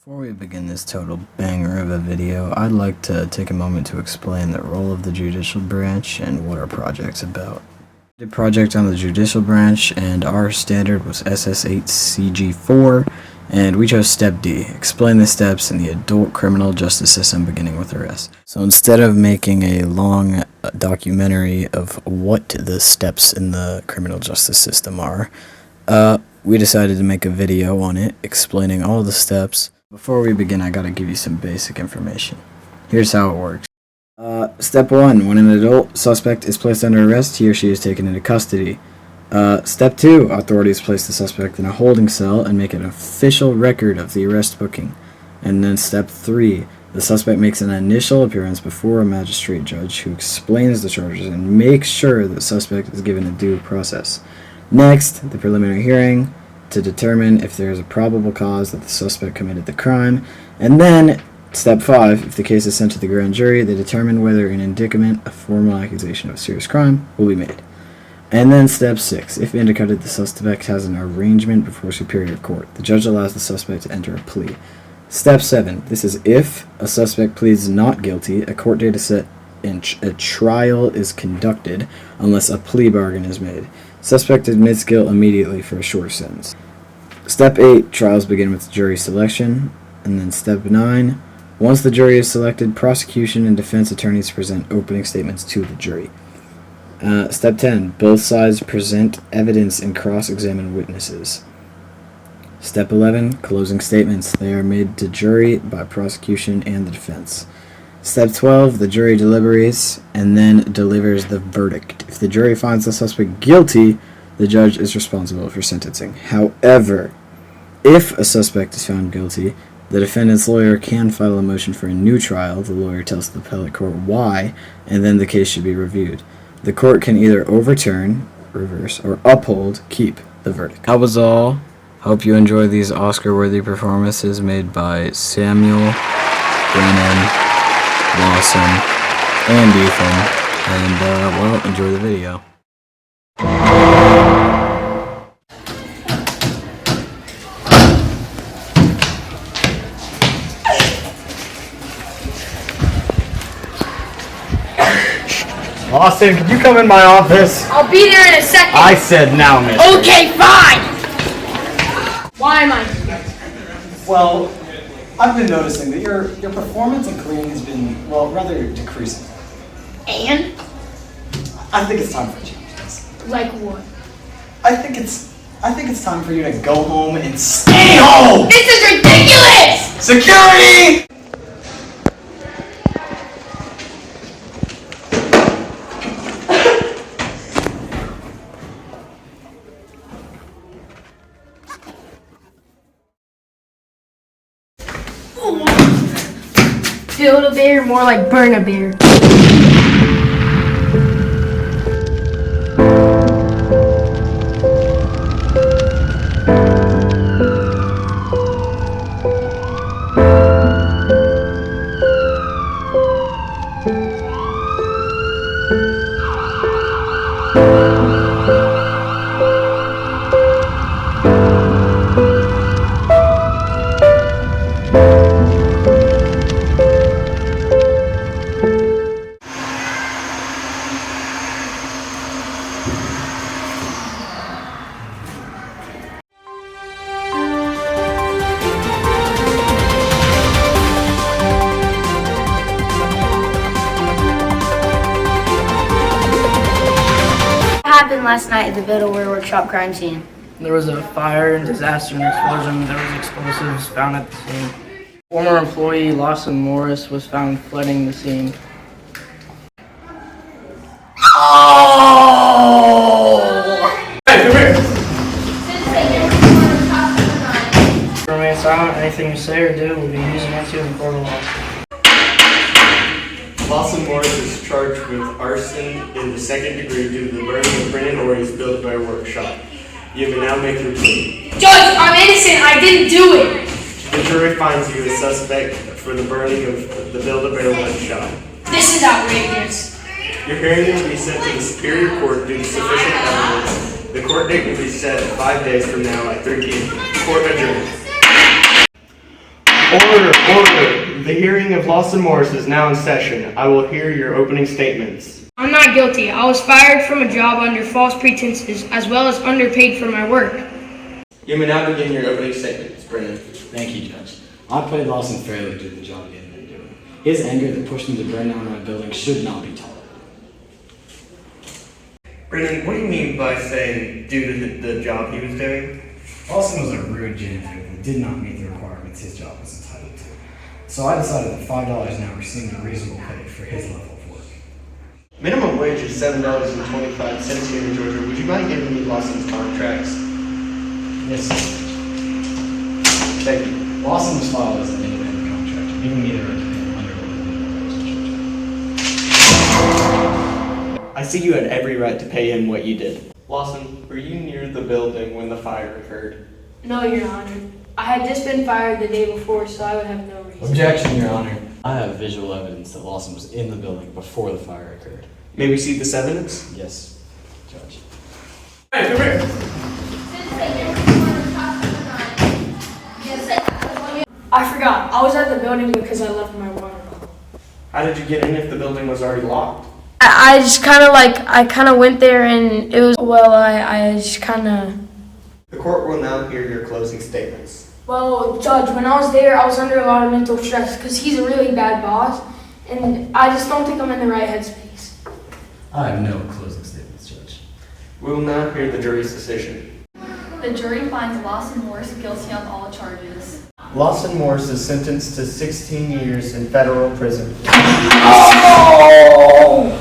Before we begin this total banger of a video, I'd like to take a moment to explain the role of the judicial branch and what our project's about. The project on the judicial branch, and our standard was SS8CG4, and we chose Step D, explain the steps in the adult criminal justice system beginning with arrest. So instead of making a long documentary of what the steps in the criminal justice system are, we decided to make a video on it, explaining all the steps. Before we begin, I gotta give you some basic information. Here's how it works. Step 1. When an adult suspect is placed under arrest, he or she is taken into custody. Step 2. Authorities place the suspect in a holding cell and make an official record of the arrest booking. And then Step 3. The suspect makes an initial appearance before a magistrate judge who explains the charges and makes sure the suspect is given a due process. Next, the preliminary hearing to determine if there is a probable cause that the suspect committed the crime. And then, Step 5, if the case is sent to the grand jury, they determine whether an indictment, a formal accusation of a serious crime, will be made. And then Step 6, if indicated the suspect has an arraignment before superior court, the judge allows the suspect to enter a plea. Step 7, this is if a suspect pleads not guilty, a court date is set and a trial is conducted unless a plea bargain is made. Suspect admits guilt immediately for a short sentence. Step 8, trials begin with jury selection. And then Step 9, once the jury is selected, prosecution and defense attorneys present opening statements to the jury. Step 10, both sides present evidence and cross-examine witnesses. Step 11, closing statements. They are made to jury by prosecution and the defense. Step 12, the jury deliberates and then delivers the verdict. If the jury finds the suspect guilty, the judge is responsible for sentencing. However, if a suspect is found guilty, the defendant's lawyer can file a motion for a new trial. The lawyer tells the appellate court why, and then the case should be reviewed. The court can either overturn, reverse, or uphold, keep the verdict. That was all. Hope you enjoy these Oscar-worthy performances made by Samuel, Brennen, Lawson, and Ethan, and well, enjoy the video. Lawson, can you come in my office? I'll be there in a second. I said now, mister. Okay, fine. Why am I here? Well, I've been noticing that your performance in cleaning has been, well, rather decreasing. And? I think it's time for a change. Like what? I think it's time for you to go home and stay home! This is ridiculous! Security! Build a bear, more like burn a bear. Happened last night at the Middleware Workshop crime scene. There was a fire and disaster and explosion. There was explosives found at the scene. Former employee Lawson Morris was found flooding the scene. Oh! Hey, come here! Remain silent. Anything you say or do will be used against you in the court of law. Lawson Morris is charged with arson in the second degree due to the burning of Brennen Orry's built by a workshop. You may now make your plea. Judge, I'm innocent. I didn't do it. The jury finds you a suspect for the burning of the Build-A-Bear workshop. This is outrageous. Your hearing will be sent to the Superior Court due to sufficient evidence. The court date will be set 5 days from now at 3 p.m. Court adjourned. Order. The hearing of Lawson Morris is now in session. I will hear your opening statements. I'm not guilty. I was fired from a job under false pretenses as well as underpaid for my work. You may now begin your opening statements, Brennen. Thank you, Judge. I played Lawson fairly to do the job he had been doing. His anger that pushed him to burn down my building should not be tolerated. Brennen, what do you mean by saying due to the job he was doing? Lawson was a rude janitor that did not meet the requirements his job was entitled to. So I decided that $5 an hour seemed a reasonable pay for his level of work. Minimum wage is $7.25 here in Georgia. Would you mind giving me Lawson's contracts? Yes, sir. Thank you. Lawson was filed as an independent contractor, giving me the right to pay him under what I see you had every right to pay him what you did. Lawson, were you near the building when the fire occurred? No, Your Honor. I had just been fired the day before, so I would have no reason. Objection, Your Honor. I have visual evidence that Lawson was in the building before the fire occurred. May we see this evidence? Yes, Judge. Hey, come here. I forgot. I was at the building because I left my water bottle. How did you get in if the building was already locked? I just kind of went there and it was, I just kind of. The court will now hear your closing statements. Well, Judge, when I was there, I was under a lot of mental stress because he's a really bad boss, and I just don't think I'm in the right headspace. I have no closing statements, Judge. We will now hear the jury's decision. The jury finds Lawson Morris guilty on all charges. Lawson Morris is sentenced to 16 years in federal prison. Oh!